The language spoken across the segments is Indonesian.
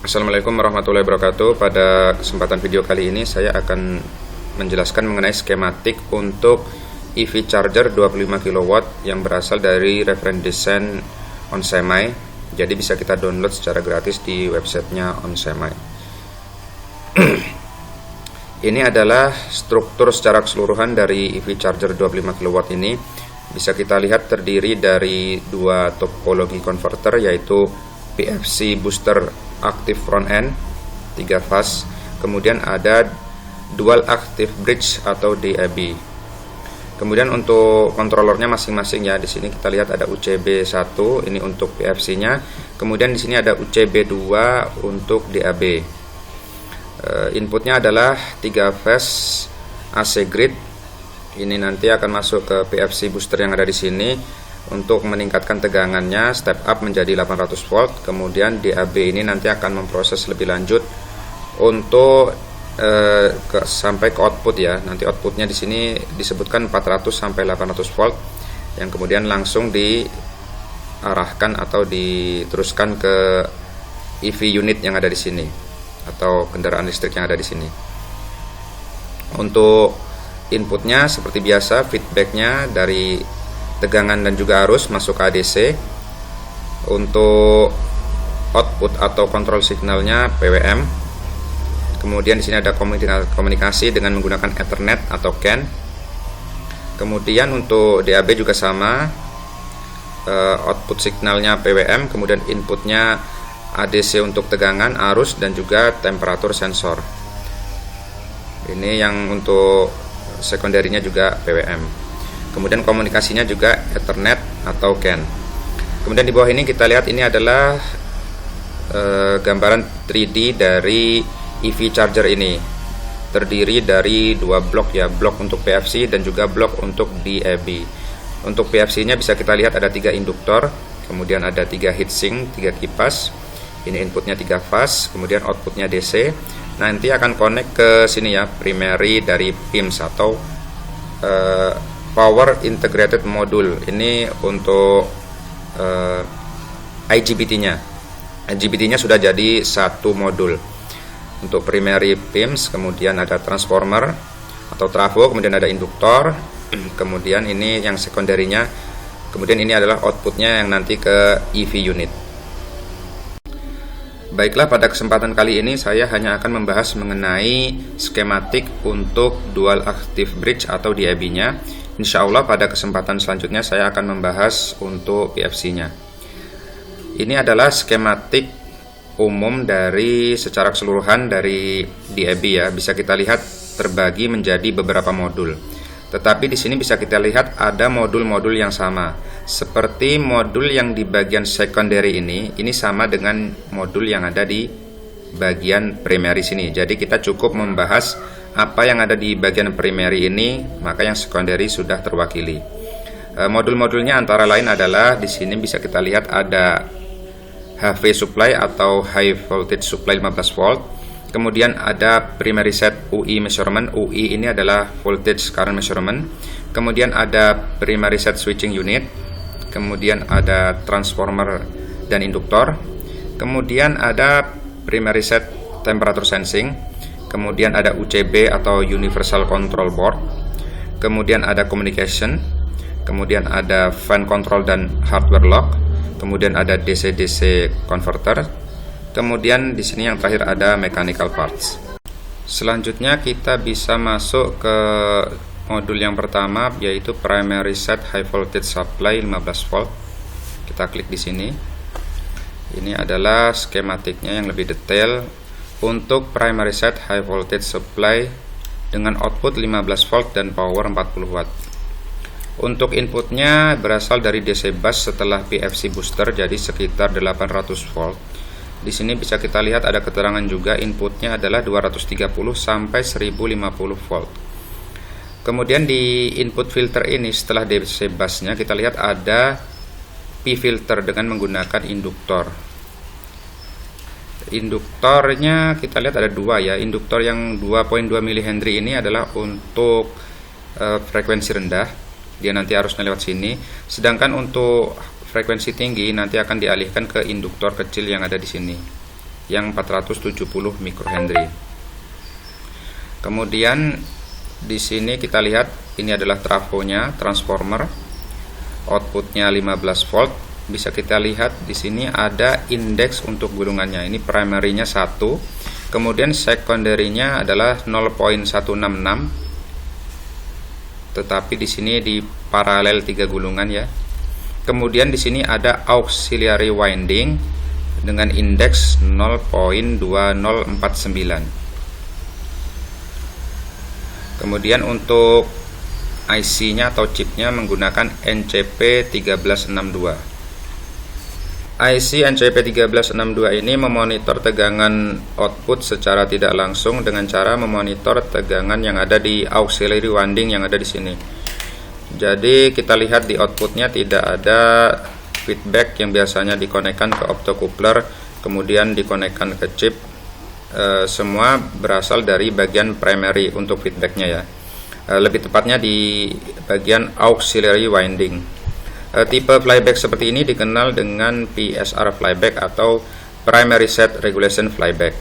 Assalamualaikum warahmatullahi wabarakatuh. Pada kesempatan video kali ini saya akan menjelaskan mengenai skematik untuk EV charger 25 kW yang berasal dari reference design onsemi. Jadi bisa kita download secara gratis di websitenya onsemi. Ini adalah struktur secara keseluruhan dari EV charger 25 kW ini. Bisa kita lihat terdiri dari dua topologi converter, yaitu PFC booster active front end 3 fase, kemudian ada dual active bridge atau DAB. Kemudian untuk kontrolernya masing-masing ya, di sini kita lihat ada UCB1 ini untuk PFC-nya, kemudian di sini ada UCB2 untuk DAB. Inputnya adalah 3 phase AC grid. Ini nanti akan masuk ke PFC booster yang ada di sini untuk meningkatkan tegangannya step up menjadi 800 volt. Kemudian DAB ini nanti akan memproses lebih lanjut untuk sampai ke output ya. Nanti outputnya di sini disebutkan 400 sampai 800 volt yang kemudian langsung diarahkan atau diteruskan ke EV unit yang ada di sini atau kendaraan listrik yang ada di sini. Untuk inputnya seperti biasa, feedbacknya dari tegangan dan juga arus masuk ke ADC. Untuk output atau kontrol signalnya PWM. Kemudian di sini ada komunikasi dengan menggunakan Ethernet atau CAN. Kemudian untuk DAB juga sama, output signalnya PWM, kemudian inputnya ADC untuk tegangan, arus dan juga temperatur sensor. Ini yang untuk sekunderinya juga PWM. Kemudian komunikasinya juga Ethernet atau CAN. Kemudian di bawah ini kita lihat ini adalah gambaran 3D dari EV charger ini. Terdiri dari dua blok ya, blok untuk PFC dan juga blok untuk DAB. Untuk PFC-nya bisa kita lihat ada 3 induktor, kemudian ada 3 heatsink, 3 kipas. Ini inputnya 3 fase, kemudian outputnya DC. Nanti akan connect ke sini ya, primary dari PIMS atau Power Integrated Module. Ini untuk IGBT-nya. IGBT-nya sudah jadi satu modul. Untuk primary PIMS, kemudian ada transformer atau trafo, kemudian ada induktor, kemudian ini yang sekunderinya, kemudian ini adalah outputnya yang nanti ke EV unit. Baiklah, pada kesempatan kali ini saya hanya akan membahas mengenai skematik untuk dual active bridge atau DAB-nya. Insya Allah pada kesempatan selanjutnya saya akan membahas untuk PFC-nya. Ini adalah skematik umum dari secara keseluruhan dari DAB ya. Bisa kita lihat terbagi menjadi beberapa modul. Tetapi di sini bisa kita lihat ada modul-modul yang sama. Seperti modul yang di bagian secondary ini sama dengan modul yang ada di bagian primary sini. Jadi kita cukup membahas apa yang ada di bagian primary ini, maka yang secondary sudah terwakili. Modul-modulnya antara lain adalah di sini bisa kita lihat ada HV supply atau high voltage supply 15 volt. Kemudian ada primary set UI measurement. UI ini adalah voltage current measurement. Kemudian ada primary set switching unit. Kemudian ada transformer dan induktor. Kemudian ada primary set temperature sensing. Kemudian ada UCB atau Universal Control Board. Kemudian ada communication. Kemudian ada fan control dan hardware lock. Kemudian ada DC-DC converter. Kemudian di sini yang terakhir ada mechanical parts. Selanjutnya kita bisa masuk ke modul yang pertama, yaitu primary set high voltage supply 15 volt. Kita klik di sini. Ini adalah skematiknya yang lebih detail untuk primary set high voltage supply dengan output 15 volt dan power 40 watt. Untuk inputnya berasal dari DC bus setelah PFC booster, jadi sekitar 800 volt. Di sini bisa kita lihat ada keterangan juga inputnya adalah 230 sampai 1050 volt. Kemudian di input filter ini setelah DC busnya kita lihat ada P filter dengan menggunakan induktor. Induktornya kita lihat ada dua ya. Induktor yang 2.2 mH ini adalah untuk frekuensi rendah. Dia nanti arusnya lewat sini. Sedangkan untuk frekuensi tinggi nanti akan dialihkan ke induktor kecil yang ada di sini. yang 470 microhenry. Kemudian di sini kita lihat ini adalah trafonya, transformer, outputnya 15 volt. Bisa kita lihat di sini ada indeks untuk gulungannya. Ini primary-nya 1, kemudian secondary-nya adalah 0.166. Tetapi di sini di paralel 3 gulungan ya. Kemudian di sini ada auxiliary winding dengan indeks 0.2049. Kemudian untuk IC-nya atau chipnya menggunakan NCP1362. IC NCP1362 ini memonitor tegangan output secara tidak langsung dengan cara memonitor tegangan yang ada di auxiliary winding yang ada di sini. Jadi kita lihat di outputnya tidak ada feedback yang biasanya dikonekkan ke optocoupler kemudian dikonekkan ke chip. Semua berasal dari bagian primary untuk feedbacknya ya. Lebih tepatnya di bagian auxiliary winding. Tipe flyback seperti ini dikenal dengan PSR flyback atau Primary Set Regulation Flyback.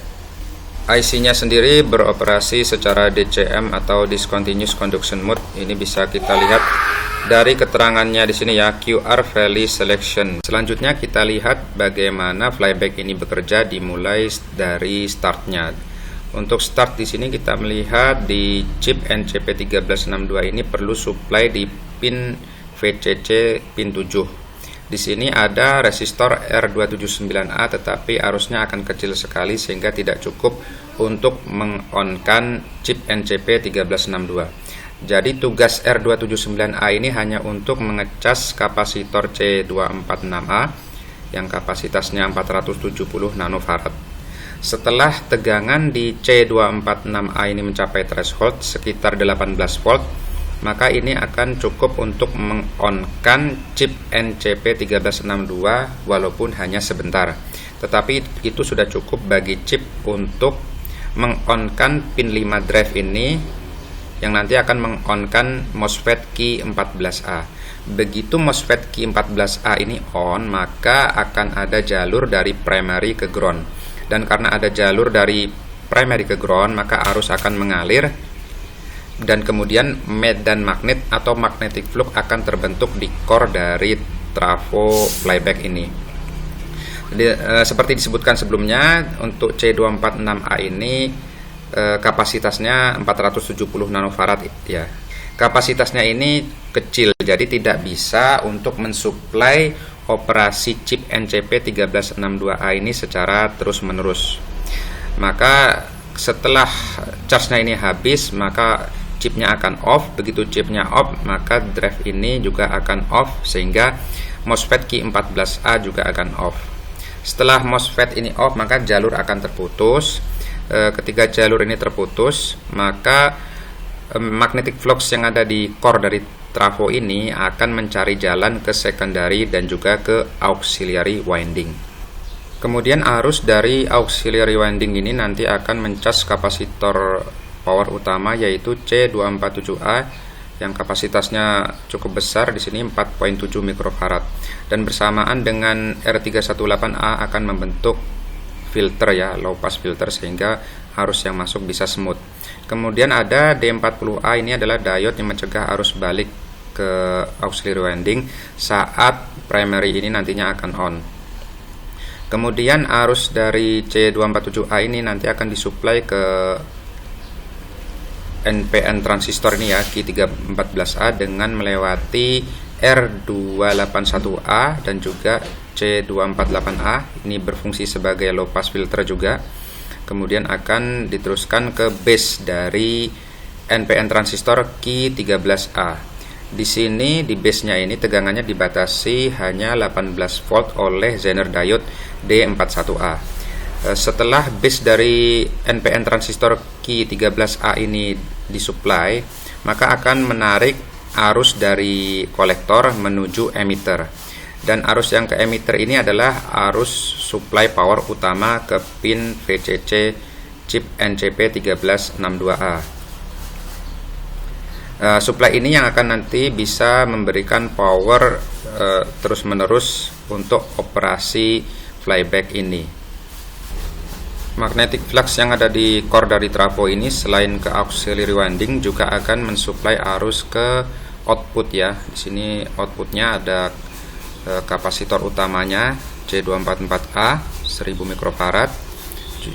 IC-nya sendiri beroperasi secara DCM atau Discontinuous Conduction Mode. Ini bisa kita lihat dari keterangannya di sini ya, QR Value Selection. Selanjutnya kita lihat bagaimana flyback ini bekerja dimulai dari startnya. Untuk start di sini kita melihat di chip NCP1362 ini perlu supply di pin VCC pin 7. Di sini ada resistor R279A tetapi arusnya akan kecil sekali sehingga tidak cukup untuk meng-on-kan chip NCP1362. Jadi tugas R279A ini hanya untuk mengecas kapasitor C246A yang kapasitasnya 470 nanofarad. Setelah tegangan di C246A ini mencapai threshold sekitar 18 volt, maka ini akan cukup untuk meng-on-kan chip NCP1362 walaupun hanya sebentar. Tetapi itu sudah cukup bagi chip untuk meng-on-kan pin 5 drive ini yang nanti akan meng-on-kan MOSFET Key 14A. Begitu MOSFET Key 14A ini on, maka akan ada jalur dari primary ke ground. Dan karena ada jalur dari primary ke ground, maka arus akan mengalir dan kemudian medan magnet atau magnetic flux akan terbentuk di core dari trafo flyback ini. Jadi, seperti disebutkan sebelumnya, untuk C246A ini kapasitasnya 470 nanofarad ya. Kapasitasnya ini kecil, jadi tidak bisa untuk mensuplai operasi chip NCP1362A ini secara terus-menerus. Maka setelah charge-nya ini habis, maka chipnya akan off. Begitu chipnya off, maka drive ini juga akan off sehingga MOSFET Key 14A juga akan off. Setelah MOSFET ini off, maka jalur akan terputus. Ketika jalur ini terputus, maka magnetic flux yang ada di core dari trafo ini akan mencari jalan ke secondary dan juga ke auxiliary winding. Kemudian arus dari auxiliary winding ini nanti akan mencas kapasitor power utama yaitu C247A yang kapasitasnya cukup besar di sini 4.7 mikrofarad dan bersamaan dengan R318A akan membentuk filter ya, low pass filter sehingga arus yang masuk bisa smooth. Kemudian ada D40A, ini adalah diode yang mencegah arus balik ke auxiliary winding saat primary ini nantinya akan on. Kemudian arus dari C247A ini nanti akan disuplai ke NPN transistor ini ya, Key314A dengan melewati R281A dan juga C248A. Ini berfungsi sebagai low pass filter juga. Kemudian akan diteruskan ke base dari NPN transistor Key13A. Di sini di base-nya ini tegangannya dibatasi hanya 18 volt oleh Zener diode D41A. Setelah base dari NPN transistor Key13A ini disuplai, maka akan menarik arus dari kolektor menuju emitter. Dan arus yang ke emitter ini adalah arus supply power utama ke pin VCC chip NCP1362A. Supply ini yang akan nanti bisa memberikan power terus-menerus untuk operasi flyback ini. Magnetic flux yang ada di core dari trafo ini selain ke auxiliary winding juga akan mensuplai arus ke output ya. Di sini outputnya ada kapasitor utamanya C244A 1000 mikrofarad,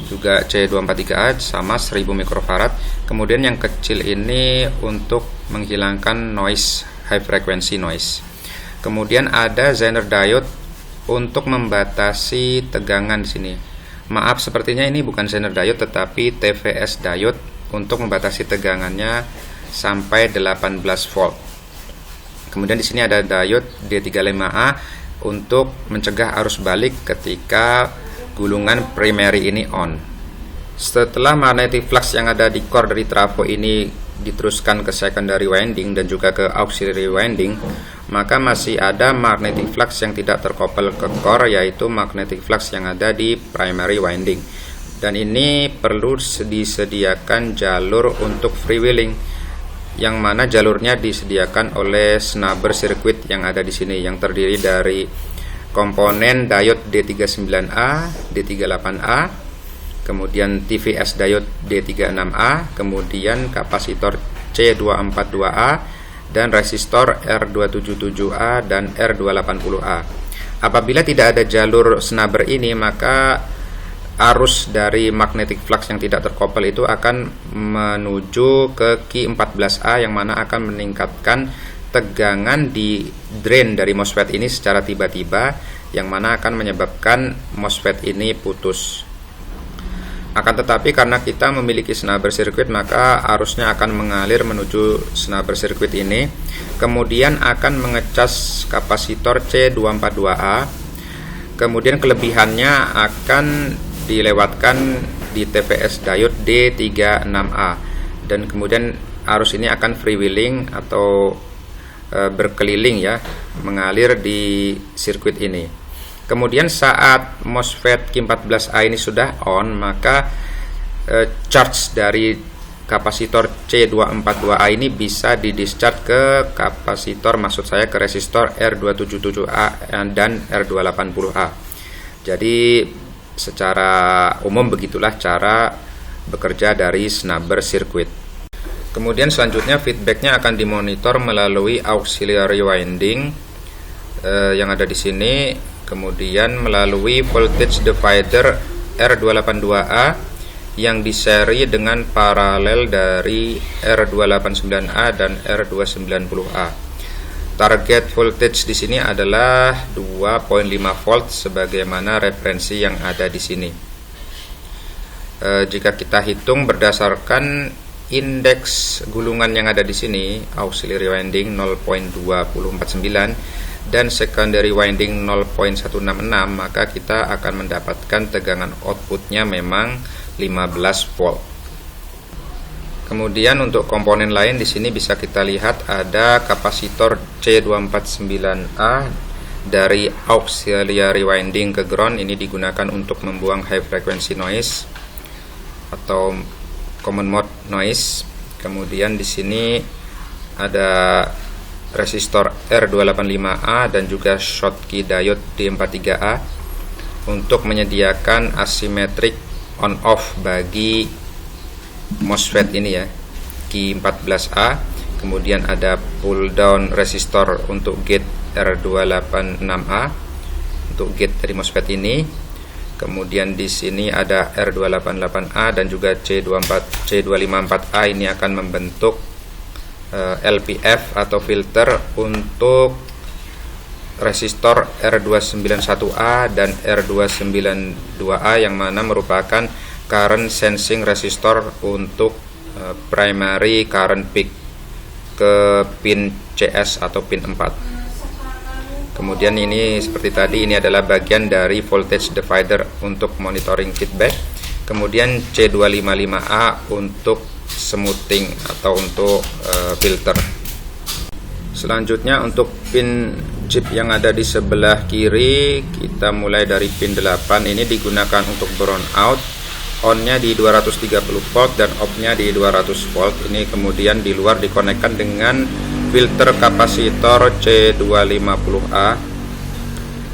juga C243A sama 1000 mikrofarad. Kemudian yang kecil ini untuk menghilangkan noise, high frequency noise. Kemudian ada Zener diode untuk membatasi tegangan di sini. Maaf, sepertinya ini bukan Zener diode tetapi TVS diode untuk membatasi tegangannya sampai 18 volt. Kemudian di sini ada diode D35A untuk mencegah arus balik ketika gulungan primary ini on. Setelah magnetic flux yang ada di core dari trafo ini diteruskan ke secondary winding dan juga ke auxiliary winding, maka masih ada magnetic flux yang tidak terkoppel ke core, yaitu magnetic flux yang ada di primary winding. Dan ini perlu disediakan jalur untuk freewheeling, yang mana jalurnya disediakan oleh snubber circuit yang ada di sini, yang terdiri dari komponen diode D39A, D38A, kemudian TVS diode D36A, kemudian kapasitor C242A, dan resistor R277A dan R280A. Apabila tidak ada jalur snubber ini, maka arus dari magnetic flux yang tidak terkoppel itu akan menuju ke Q 14A, yang mana akan meningkatkan tegangan di drain dari MOSFET ini secara tiba-tiba, yang mana akan menyebabkan MOSFET ini putus. Akan tetapi karena kita memiliki snubber circuit, maka arusnya akan mengalir menuju snubber circuit ini, kemudian akan mengecas kapasitor C242A, kemudian kelebihannya akan dilewatkan di TVS diode D36A, dan kemudian arus ini akan freewheeling atau berkeliling ya, mengalir di sirkuit ini. Kemudian saat MOSFET Q14A ini sudah on, maka charge dari kapasitor C242A ini bisa didischarge ke kapasitor, maksud saya ke resistor R277A dan R280A. Jadi secara umum begitulah cara bekerja dari snubber circuit. Kemudian selanjutnya feedbacknya akan dimonitor melalui auxiliary winding yang ada di sini, kemudian melalui voltage divider R282A yang diseri dengan paralel dari R289A dan R290A. Target voltage di sini adalah 2,5 volt sebagaimana referensi yang ada di sini. Jika kita hitung berdasarkan indeks gulungan yang ada di sini, auxiliary winding 0.249 dan secondary winding 0.166, maka kita akan mendapatkan tegangan outputnya memang 15 volt. Kemudian untuk komponen lain di sini bisa kita lihat ada kapasitor C249A dari auxiliary winding ke ground. Ini digunakan untuk membuang high frequency noise atau common mode noise. Kemudian di sini ada resistor R285A dan juga Schottky diode D43A untuk menyediakan asymmetric on off bagi MOSFET ini ya, Q14A. Kemudian ada pull down resistor untuk gate R286A untuk gate dari MOSFET ini. Kemudian di sini ada R288A dan juga C254A, ini akan membentuk LPF atau filter untuk resistor R291A dan R292A, yang mana merupakan current sensing resistor untuk primary current peak ke pin CS atau pin 4. Kemudian ini seperti tadi, ini adalah bagian dari voltage divider untuk monitoring feedback. Kemudian C255A untuk smoothing atau untuk filter. Selanjutnya untuk pin chip yang ada di sebelah kiri, kita mulai dari pin 8. Ini digunakan untuk brown out, on-nya di 230 volt dan off-nya di 200 volt. Ini kemudian di luar dikonekkan dengan filter kapasitor C250A,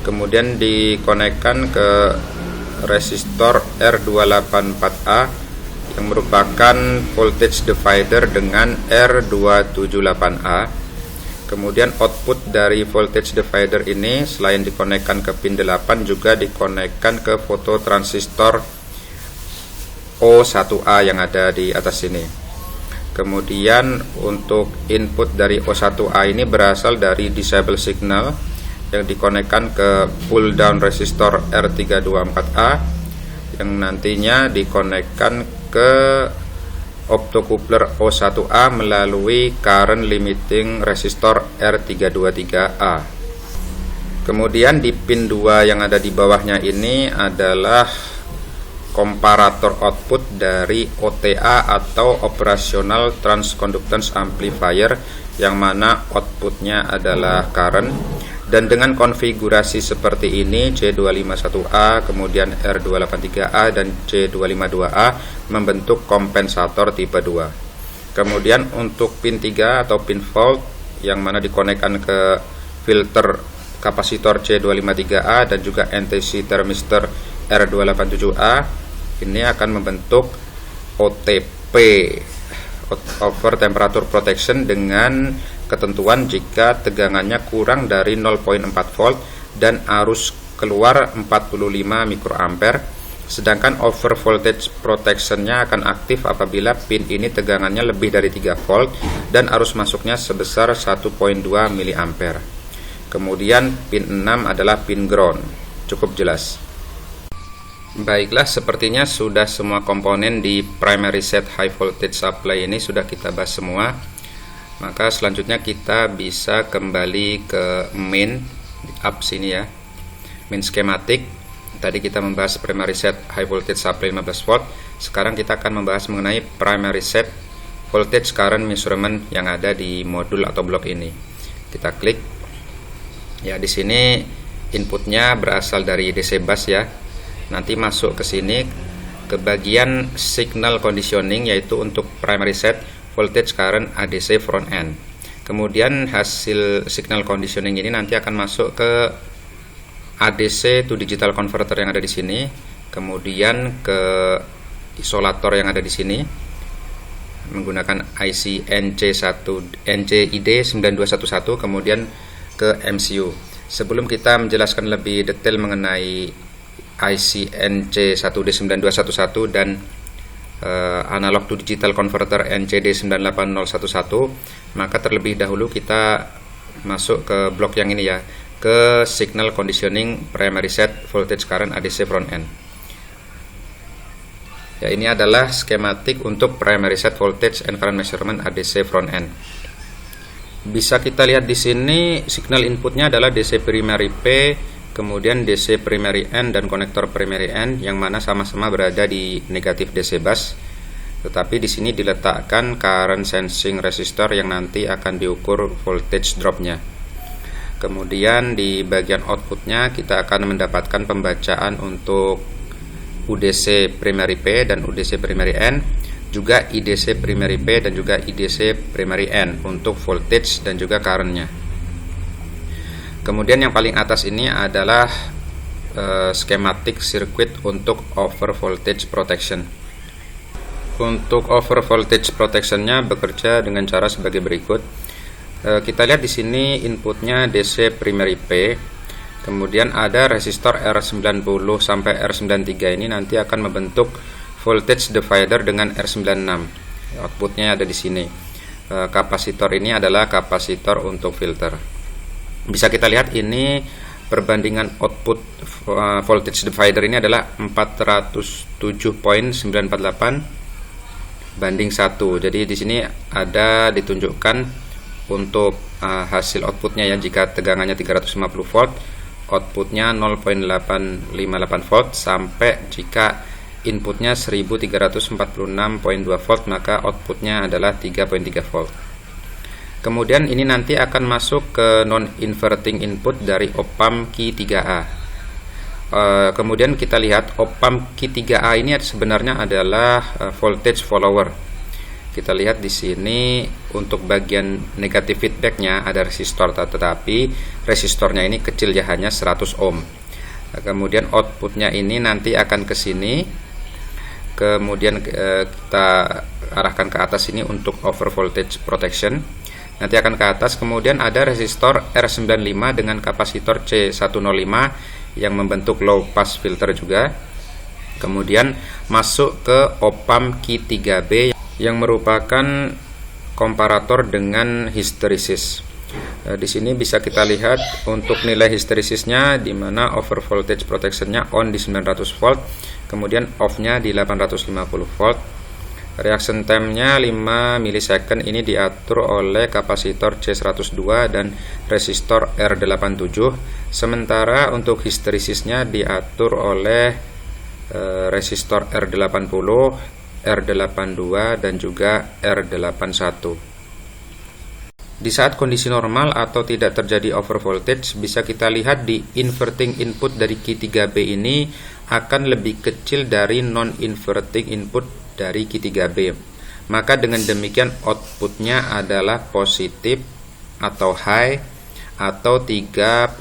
kemudian dikonekkan ke resistor R284A yang merupakan voltage divider dengan R278A. Kemudian output dari voltage divider ini selain dikonekkan ke pin 8 juga dikonekkan ke fototransistor O1A yang ada di atas sini. Kemudian untuk input dari O1A ini berasal dari disable signal yang dikonekkan ke pull down resistor R324A yang nantinya dikonekkan ke optocoupler O1A melalui current limiting resistor R323A. Kemudian di pin 2 yang ada di bawahnya ini adalah komparator output dari OTA atau Operational Transconductance Amplifier yang mana outputnya adalah current. Dan dengan konfigurasi seperti ini C251A, kemudian R283A dan C252A membentuk kompensator tipe 2. Kemudian untuk pin 3 atau pin fault yang mana dikonekkan ke filter kapasitor C253A dan juga NTC thermistor R287A, ini akan membentuk OTP, over temperature protection, dengan ketentuan jika tegangannya kurang dari 0,4 volt dan arus keluar 45 mikroampere. Sedangkan over voltage protection-nya akan aktif apabila pin ini tegangannya lebih dari 3 volt dan arus masuknya sebesar 1,2 miliampere. Kemudian pin 6 adalah pin ground. Cukup jelas. Baiklah, sepertinya sudah semua komponen di primary set high voltage supply ini sudah kita bahas semua. Maka selanjutnya kita bisa kembali ke main up sini ya. Main schematic. Tadi kita membahas primary set high voltage supply 15 volt. Sekarang kita akan membahas mengenai primary set voltage current measurement yang ada di modul atau blok ini. Kita klik. Ya, di sini inputnya berasal dari DC bus ya. Nanti masuk ke sini ke bagian signal conditioning, yaitu untuk primary set voltage current ADC front end. Kemudian hasil signal conditioning ini nanti akan masuk ke ADC to digital converter yang ada di sini, kemudian ke isolator yang ada di sini menggunakan IC NC ID9211, kemudian ke MCU. Sebelum kita menjelaskan lebih detail mengenai IC NC1D9211 dan analog to digital converter NCD98011, maka terlebih dahulu kita masuk ke blok yang ini ya, ke signal conditioning primary set voltage current ADC front end. Ya, ini adalah skematik untuk primary set voltage and current measurement ADC front end. Bisa kita lihat di sini signal inputnya adalah DC primary P, kemudian DC primary N dan konektor primary N yang mana sama-sama berada di negatif DC bus. Tetapi di sini diletakkan current sensing resistor yang nanti akan diukur voltage dropnya. Kemudian di bagian outputnya kita akan mendapatkan pembacaan untuk UDC primary P dan UDC primary N, juga IDC primary P dan juga IDC primary N untuk voltage dan juga currentnya. Kemudian yang paling atas ini adalah schematic circuit untuk over voltage protection. Untuk over voltage protectionnya bekerja dengan cara sebagai berikut. Kita lihat di sini inputnya DC primary P, kemudian ada resistor R90 sampai R93 ini nanti akan membentuk voltage divider dengan R96. Outputnya ada di sini. Kapasitor ini adalah kapasitor untuk filter. Bisa kita lihat ini perbandingan output voltage divider ini adalah 407.948 banding 1. Jadi di sini ada ditunjukkan untuk hasil outputnya ya, jika tegangannya 350 volt, outputnya 0,858 volt, sampai jika inputnya 1346.2 volt maka outputnya adalah 3,3 volt. Kemudian ini nanti akan masuk ke non-inverting input dari op-amp Key 3A. Kemudian kita lihat op-amp Key 3A ini sebenarnya adalah voltage follower. Kita lihat di sini untuk bagian negatif feedbacknya ada resistor, tetapi resistornya ini kecil ya, hanya 100 ohm. Kemudian outputnya ini nanti akan ke sini, kemudian kita arahkan ke atas ini untuk over voltage protection, nanti akan ke atas. Kemudian ada resistor R95 dengan kapasitor C105 yang membentuk low pass filter juga. Kemudian masuk ke op-amp Q3B yang merupakan komparator dengan histeresis. Di sini bisa kita lihat untuk nilai histeresisnya, di mana over voltage protectionnya on di 900 volt, kemudian off-nya di 850 volt. Reaction time-nya 5 milisecond, ini diatur oleh kapasitor C102 dan resistor R87. Sementara untuk histeresisnya diatur oleh resistor R80, R82 dan juga R81. Di saat kondisi normal atau tidak terjadi over voltage, bisa kita lihat di inverting input dari Q3B ini akan lebih kecil dari non-inverting input dari Q3B. Maka dengan demikian outputnya adalah positif atau high atau 3.3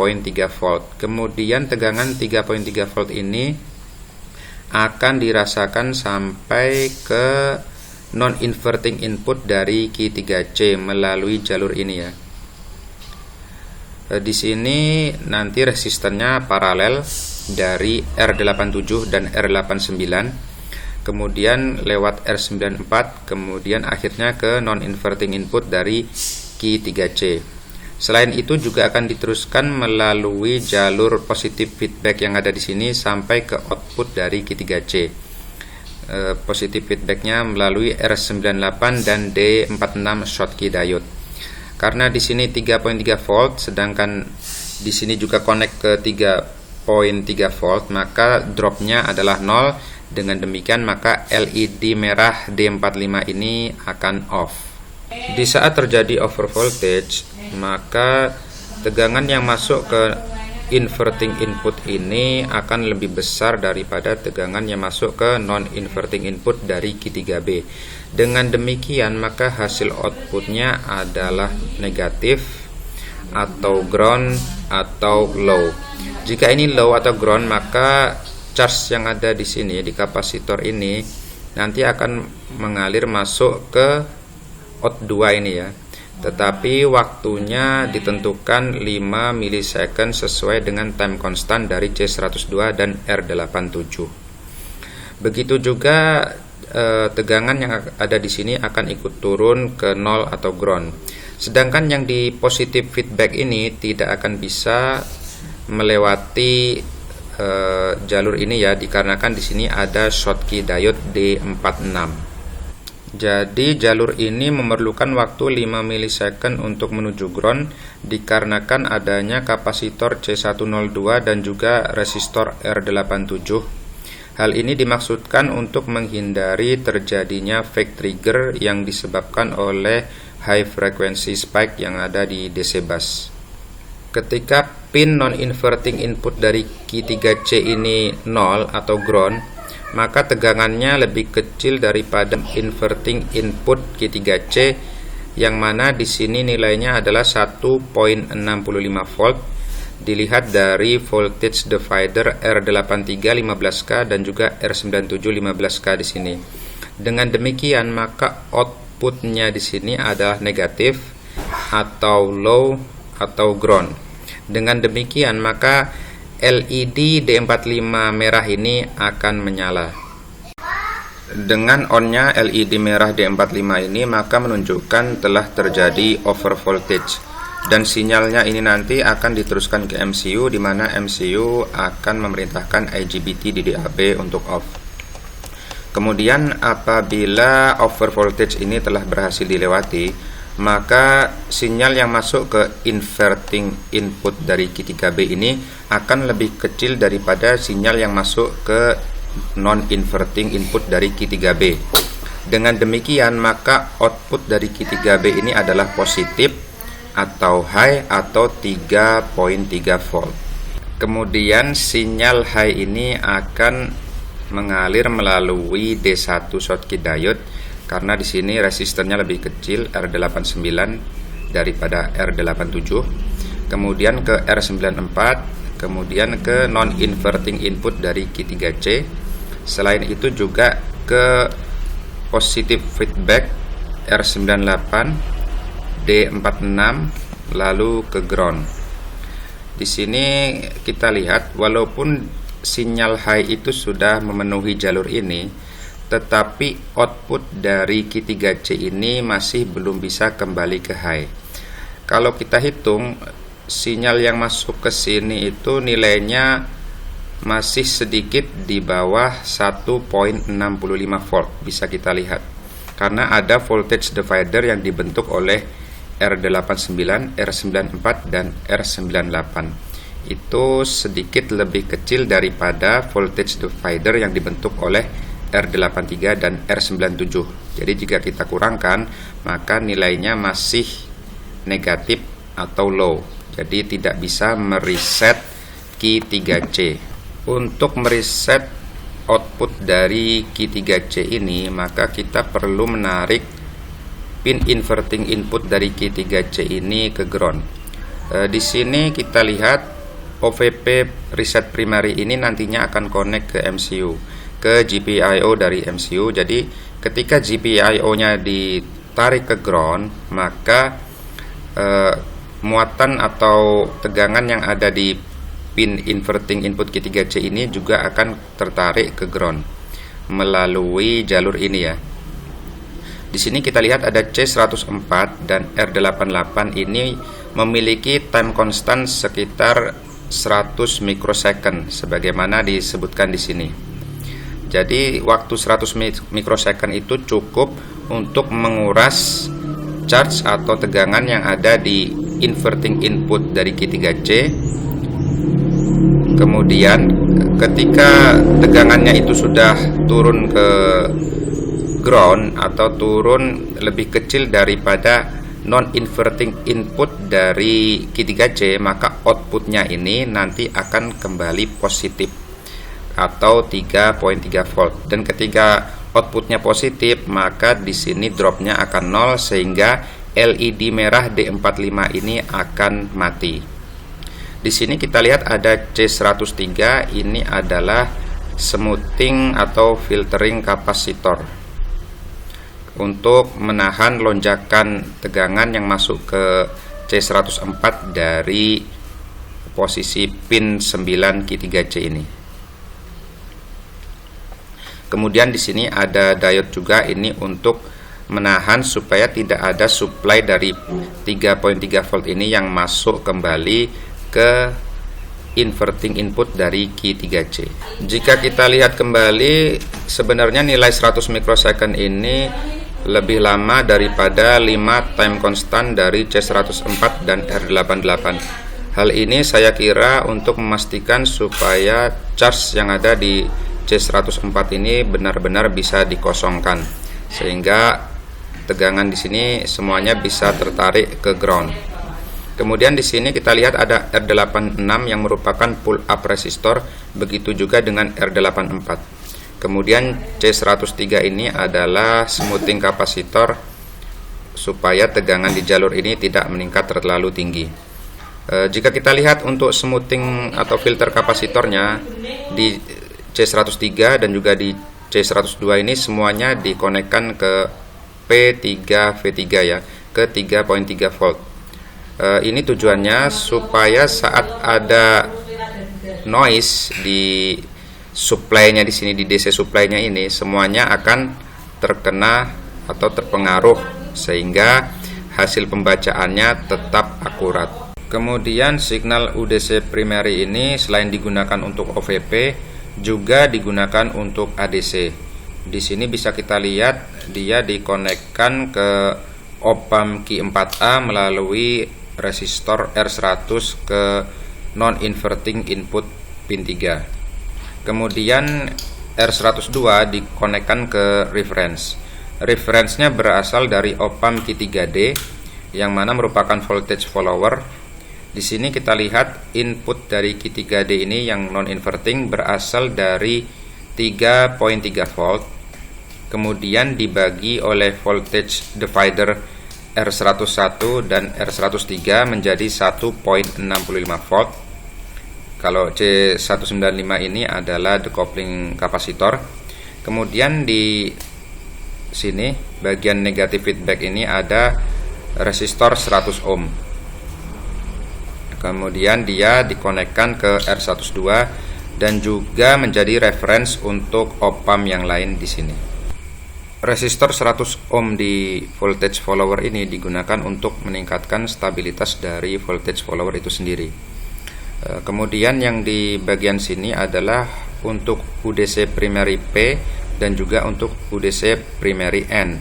volt. Kemudian tegangan 3.3 volt ini akan dirasakan sampai ke non-inverting input dari Q3C melalui jalur ini ya. Di sini nanti resistannya paralel dari R87 dan R89, kemudian lewat R94, kemudian akhirnya ke non-inverting input dari Q3C. Selain itu juga akan diteruskan melalui jalur positive feedback yang ada di sini sampai ke output dari Q3C. Positif feedbacknya melalui R98 dan D46 Schottky diode. Karena di sini 3.3 volt, sedangkan di sini juga connect ke 3.3 volt, maka dropnya adalah 0. Dengan demikian maka LED merah D45 ini akan off. Di saat terjadi over voltage, maka tegangan yang masuk ke inverting input ini akan lebih besar daripada tegangan yang masuk ke non-inverting input dari Q3B. Dengan demikian maka hasil outputnya adalah negatif atau ground atau low. Jika ini low atau ground, maka charge yang ada di sini di kapasitor ini nanti akan mengalir masuk ke out 2 ini ya. Tetapi waktunya ditentukan 5 milisecond sesuai dengan time constant dari C102 dan R87. Begitu juga tegangan yang ada di sini akan ikut turun ke 0 atau ground. Sedangkan yang di positive feedback ini tidak akan bisa melewati jalur ini ya, dikarenakan di sini ada Schottky diode D46. Jadi jalur ini memerlukan waktu 5 milisecond untuk menuju ground dikarenakan adanya kapasitor C102 dan juga resistor R87. Hal ini dimaksudkan untuk menghindari terjadinya fake trigger yang disebabkan oleh high frequency spike yang ada di DC bus. Ketika pin non-inverting input dari Q3C ini 0 atau ground, maka tegangannya lebih kecil daripada inverting input Q3C yang mana di sini nilainya adalah 1.65 volt. Dilihat dari voltage divider R83 15K dan juga R97 15K di sini. Dengan demikian maka outputnya di sini adalah negatif atau low atau ground. Dengan demikian maka LED D45 merah ini akan menyala. Dengan on-nya LED merah D45 ini maka menunjukkan telah terjadi over voltage dan sinyalnya ini nanti akan diteruskan ke MCU, di mana MCU akan memerintahkan IGBT di DAB untuk off. Kemudian apabila over voltage ini telah berhasil dilewati, maka sinyal yang masuk ke inverting input dari Q3B ini akan lebih kecil daripada sinyal yang masuk ke non-inverting input dari Q3B. Dengan demikian maka output dari Q3B ini adalah positif atau high atau 3.3 volt. Kemudian sinyal high ini akan mengalir melalui D1 Schottky diode karena di sini resisternya lebih kecil R89 daripada R87. Kemudian ke R94 kemudian ke non-inverting input dari Q3C. Selain itu juga ke positive feedback R98, D46, lalu ke ground. Di sini kita lihat walaupun sinyal high itu sudah memenuhi jalur ini, tetapi output dari Q3C ini masih belum bisa kembali ke high. Kalau kita hitung, sinyal yang masuk ke sini itu nilainya masih sedikit di bawah 1.65 volt, bisa kita lihat. Karena ada voltage divider yang dibentuk oleh R89, R94, dan R98. Itu sedikit lebih kecil daripada voltage divider yang dibentuk oleh R83 dan R97. Jadi jika kita kurangkan, maka nilainya masih negatif atau low. Jadi tidak bisa mereset Q3C. Untuk mereset output dari Q3C ini, maka kita perlu menarik pin inverting input dari Q3C ini ke ground. Di sini kita lihat OVP reset primary ini nantinya akan connect ke MCU, ke GPIO dari MCU. Jadi ketika GPIO-nya ditarik ke ground, maka muatan atau tegangan yang ada di pin inverting input Q3C ini juga akan tertarik ke ground melalui jalur ini ya. Di sini kita lihat ada C104 dan R88 ini memiliki time constant sekitar 100 mikrosecond sebagaimana disebutkan di sini. Jadi waktu 100 mikrosecond itu cukup untuk menguras charge atau tegangan yang ada di inverting input dari Q3C. Kemudian ketika tegangannya itu sudah turun ke ground atau turun lebih kecil daripada non-inverting input dari Q3C, maka outputnya ini nanti akan kembali positif atau 3.3 volt. Dan ketika outputnya positif, maka di sini dropnya akan 0 sehingga LED merah D45 ini akan mati. Di sini kita lihat ada C103, ini adalah smoothing atau filtering kapasitor untuk menahan lonjakan tegangan yang masuk ke C104 dari posisi pin 9 Q3C ini. Kemudian di sini ada diode juga, ini untuk menahan supaya tidak ada supply dari 3.3 volt ini yang masuk kembali ke inverting input dari Q3C. Jika kita lihat kembali, sebenarnya nilai 100 mikrosecond ini lebih lama daripada 5 time constant dari C104 dan R88. Hal ini saya kira untuk memastikan supaya charge yang ada di C104 ini benar-benar bisa dikosongkan sehingga tegangan di sini semuanya bisa tertarik ke ground. Kemudian di sini kita lihat ada R86 yang merupakan pull up resistor, begitu juga dengan R84. Kemudian C103 ini adalah smoothing kapasitor supaya tegangan di jalur ini tidak meningkat terlalu tinggi. Jika kita lihat untuk smoothing atau filter kapasitornya di C103 dan juga di C102 ini semuanya dikonekkan ke P3V3 ya, ke 3.3 volt. Ini tujuannya supaya saat ada noise di supply-nya di sini, di DC supply-nya ini, semuanya akan terkena atau terpengaruh sehingga hasil pembacaannya tetap akurat. Kemudian signal UDC primary ini selain digunakan untuk OVP juga digunakan untuk ADC. Di sini bisa kita lihat dia dikonekkan ke op-amp Q4A melalui resistor R100 ke non-inverting input pin 3. Kemudian R102 dikonekkan ke reference. Reference-nya berasal dari op-amp Q3D yang mana merupakan voltage follower. Di sini kita lihat input dari Q3D ini yang non-inverting berasal dari 3.3 volt, kemudian dibagi oleh voltage divider R101 dan R103 menjadi 1.65 volt. Kalau C195 ini adalah decoupling kapasitor. Kemudian di sini bagian negatif feedback ini ada resistor 100 ohm. Kemudian dia dikonekkan ke R102 dan juga menjadi reference untuk op-amp yang lain di sini. Resistor 100 ohm di voltage follower ini digunakan untuk meningkatkan stabilitas dari voltage follower itu sendiri. Kemudian yang di bagian sini adalah untuk UDC primary P dan juga untuk UDC primary N.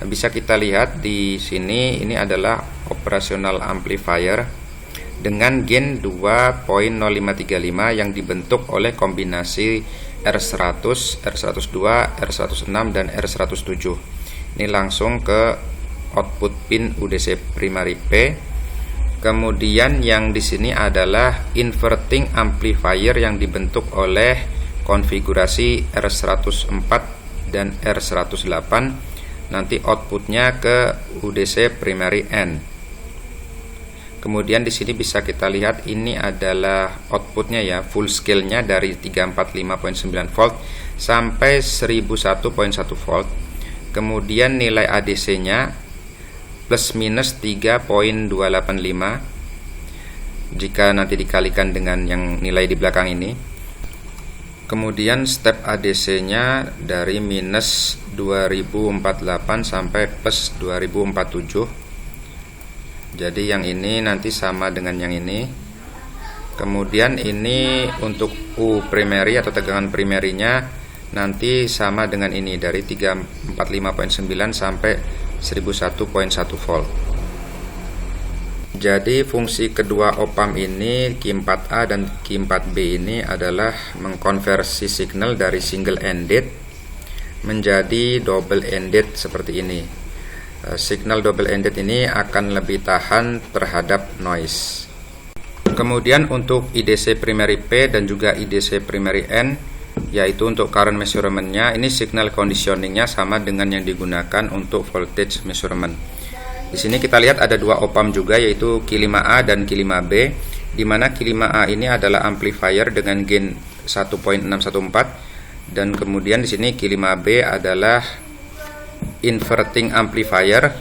Bisa kita lihat di sini, ini adalah operasional amplifier dengan gain 2.0535 yang dibentuk oleh kombinasi R100, R102, R106 dan R107. Ini langsung ke output pin UDC primary P. Kemudian yang di sini adalah inverting amplifier yang dibentuk oleh konfigurasi R104 dan R108. Nanti outputnya ke UDC primary N. Kemudian di sini bisa kita lihat ini adalah outputnya ya, full scale-nya dari 345.9 volt sampai 1001.1 volt. Kemudian nilai ADC-nya plus minus 3.285 jika nanti dikalikan dengan yang nilai di belakang ini. Kemudian step ADC-nya dari minus 2048 sampai plus 2047. Jadi yang ini nanti sama dengan yang ini. Kemudian ini untuk U primary atau tegangan primerinya nanti sama dengan ini dari 345.9 sampai 1001.1 volt. Jadi fungsi kedua op-amp ini, Q4A dan Q4B ini adalah mengkonversi signal dari single ended menjadi double ended seperti ini. Signal double ended ini akan lebih tahan terhadap noise. Kemudian untuk IDC primary P dan juga IDC primary N, yaitu untuk current measurement-nya, ini signal conditioning-nya sama dengan yang digunakan untuk voltage measurement. Di sini kita lihat ada dua op-amp juga, yaitu Q5A dan Q5B, di mana Q5A ini adalah amplifier dengan gain 1.614 dan kemudian di sini Q5B adalah inverting amplifier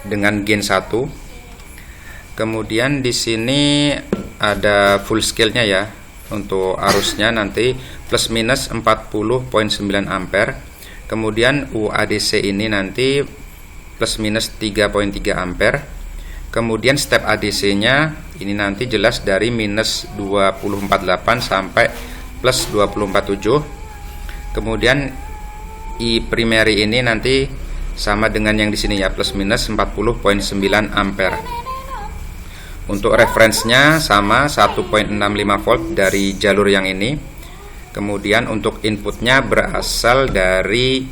dengan gain 1. Kemudian di sini ada full scale-nya ya. Untuk arusnya nanti plus minus 40.9 ampere. Kemudian UADC ini nanti plus minus 3.3 ampere. Kemudian step ADC-nya ini nanti jelas dari minus 248 sampai plus 247. Kemudian I primary ini nanti sama dengan yang di sini ya, plus minus 40.9 ampere. Untuk reference-nya sama 1.65 volt dari jalur yang ini. Kemudian untuk inputnya berasal dari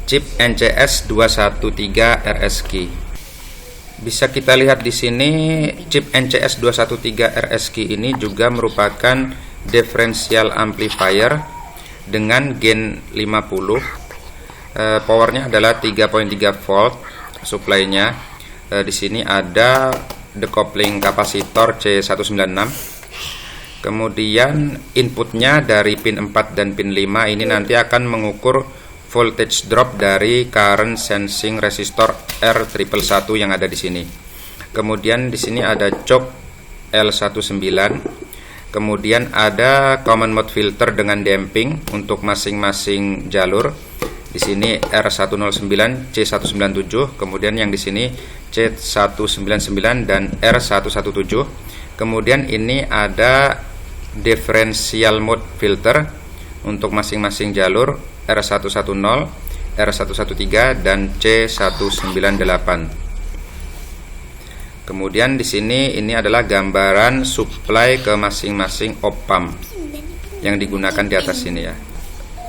chip NCS 213 RSQ. Bisa kita lihat di sini chip NCS 213 RSQ ini juga merupakan differential amplifier dengan gain 50. Powernya adalah 3.3 volt supply-nya. Di sini ada decoupling kapasitor C196. Kemudian inputnya dari pin 4 dan pin 5 ini nanti akan mengukur voltage drop dari current sensing resistor R111 yang ada di sini. Kemudian di sini ada choke L19. Kemudian ada common mode filter dengan damping untuk masing-masing jalur. Di sini R109, C197, kemudian yang di sini C199 dan R117. Kemudian ini ada differential mode filter untuk masing-masing jalur R110, R113 dan C198. Kemudian di sini ini adalah gambaran supply ke masing-masing op-amp yang digunakan di atas sini ya.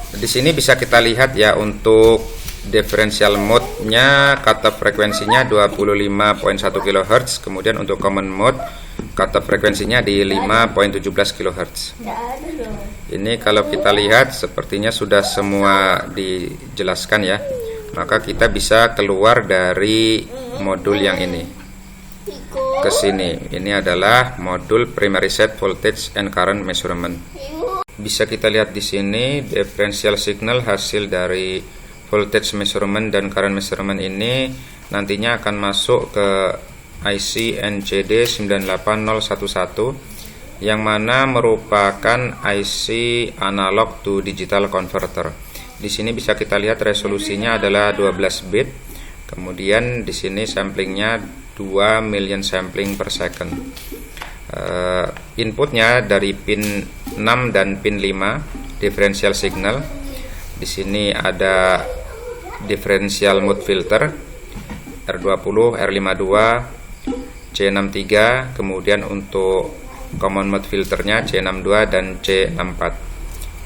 Di sini bisa kita lihat ya, untuk differential mode-nya cutoff frekuensinya 25.1 kHz, kemudian untuk common mode cutoff frekuensinya di 5.17 kHz. Ini kalau kita lihat sepertinya sudah semua dijelaskan ya. Maka kita bisa keluar dari modul yang ini. ke sini. Ini adalah modul primary set voltage and current measurement. Bisa kita lihat di sini differential signal hasil dari voltage measurement dan current measurement ini nantinya akan masuk ke IC NCD 98011 yang mana merupakan IC analog to digital converter. Di sini bisa kita lihat resolusinya adalah 12 bit. Kemudian di sini samplingnya 2 million sampling per second. Inputnya dari pin 6 dan pin 5 differential signal. Di sini ada differential mode filter R20, R52, C63, kemudian untuk common mode filternya C62 dan C64.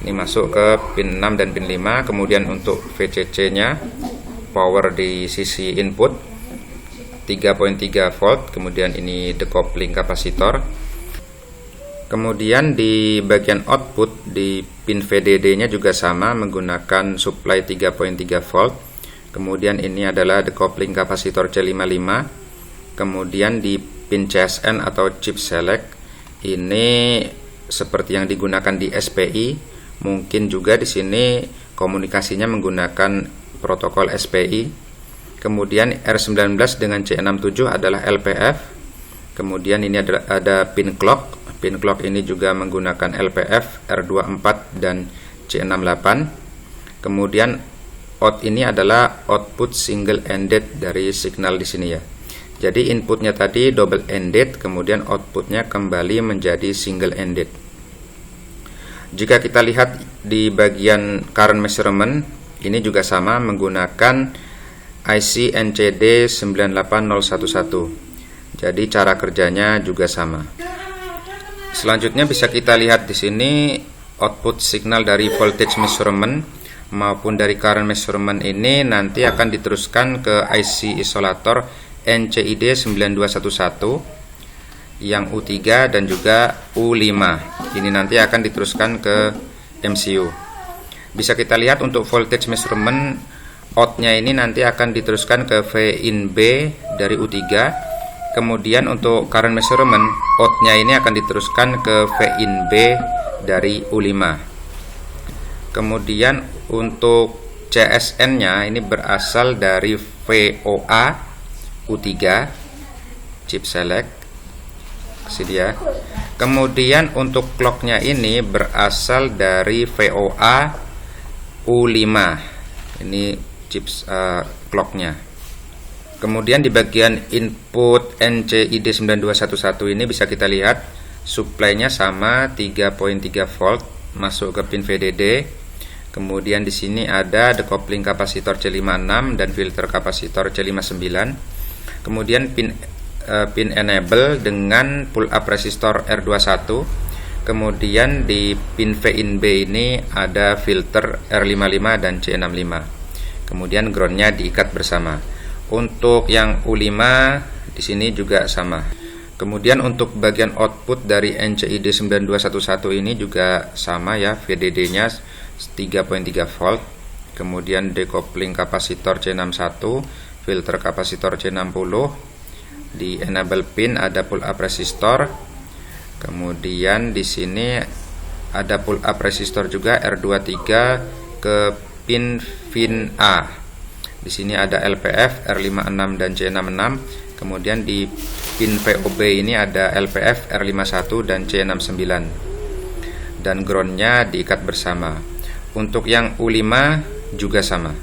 Ini masuk ke pin 6 dan pin 5. Kemudian untuk VCC nya power di sisi input 3.3 volt, kemudian ini decoupling kapasitor. Kemudian di bagian output di pin VDD nya juga sama menggunakan supply 3.3 volt. Kemudian ini adalah decoupling kapasitor C55. Kemudian di pin CSN atau chip select ini seperti yang digunakan di SPI, mungkin juga di sini komunikasinya menggunakan protokol SPI. Kemudian R19 dengan C67 adalah LPF. Kemudian ini ada pin clock. Pin clock ini juga menggunakan LPF, R24 dan C68. Kemudian out ini adalah output single ended dari signal di sini ya. Jadi inputnya tadi double ended, kemudian outputnya kembali menjadi single ended. Jika kita lihat di bagian current measurement, ini juga sama menggunakan IC NCD 98011. Jadi cara kerjanya juga sama. Selanjutnya bisa kita lihat di sini output signal dari voltage measurement maupun dari current measurement ini nanti akan diteruskan ke IC isolator NCID 9211 yang U3 dan juga U5. Ini nanti akan diteruskan ke MCU. Bisa kita lihat untuk voltage measurement outnya ini nanti akan diteruskan ke V-in B dari U3. Kemudian untuk current measurement outnya ini akan diteruskan ke V-in B dari U5. Kemudian untuk CSN nya ini berasal dari VOA U3 chip select dia. Kemudian untuk clocknya ini berasal dari VOA U5. Ini chip clocknya. Kemudian di bagian input NCID 9211 ini bisa kita lihat supply-nya sama 3.3 volt masuk ke pin VDD. Kemudian di sini ada decoupling kapasitor C56 dan filter kapasitor C59. Kemudian pin enable dengan pull up resistor R21. Kemudian di pin V-in B ini ada filter R55 dan C65. Kemudian groundnya diikat bersama. Untuk yang U5 di sini juga sama. Kemudian untuk bagian output dari NCID 9211 ini juga sama ya, VDD-nya 3.3 volt. Kemudian decoupling kapasitor C61, filter kapasitor C60. Di enable pin ada pull up resistor. Kemudian di sini ada pull up resistor juga R23 ke pin VIN A. Di sini ada LPF, R56 dan C66. Kemudian di pin VOB ini ada LPF, R51 dan C69. Dan groundnya diikat bersama. Untuk yang U5 juga sama.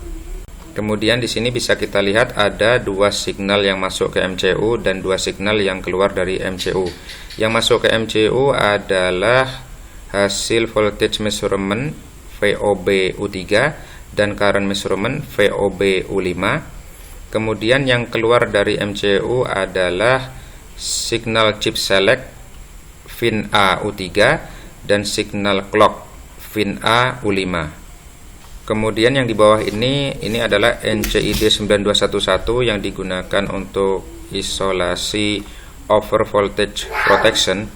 Kemudian di sini bisa kita lihat ada dua signal yang masuk ke MCU dan dua signal yang keluar dari MCU. Yang masuk ke MCU adalah hasil voltage measurement VOB U3 dan current measurement VOB U5. Kemudian yang keluar dari MCU adalah signal chip select VIN A U3 dan signal clock VIN A U5. Kemudian yang di bawah ini adalah NCID 9211 yang digunakan untuk isolasi over voltage protection.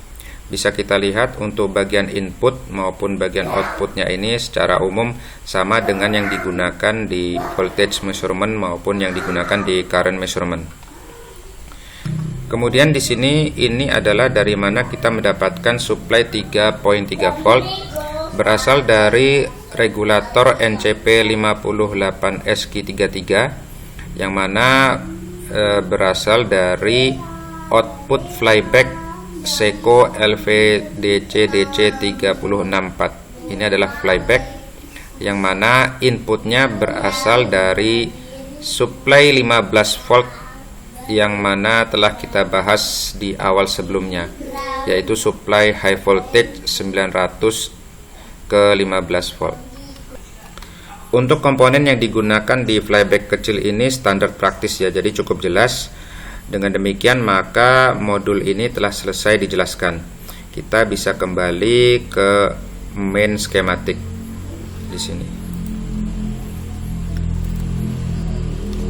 Bisa kita lihat untuk bagian input maupun bagian outputnya ini secara umum sama dengan yang digunakan di voltage measurement maupun yang digunakan di current measurement. Kemudian di sini ini adalah dari mana kita mendapatkan supply 3.3 volt berasal dari regulator NCP 58SQ33 yang mana berasal dari output flyback Seiko LVDC-DC3064. Ini adalah flyback yang mana inputnya berasal dari supply 15 volt yang mana telah kita bahas di awal sebelumnya, yaitu supply high voltage 900 ke 15 volt. Untuk komponen yang digunakan di flyback kecil ini standar praktis ya, jadi cukup jelas. Dengan demikian maka modul ini telah selesai dijelaskan. Kita bisa kembali ke main schematic di sini.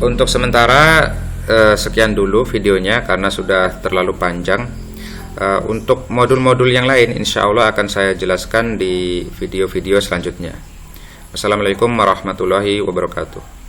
Untuk sementara sekian dulu videonya karena sudah terlalu panjang. Untuk modul-modul yang lain insya Allah akan saya jelaskan di video-video selanjutnya. Wassalamualaikum warahmatullahi wabarakatuh.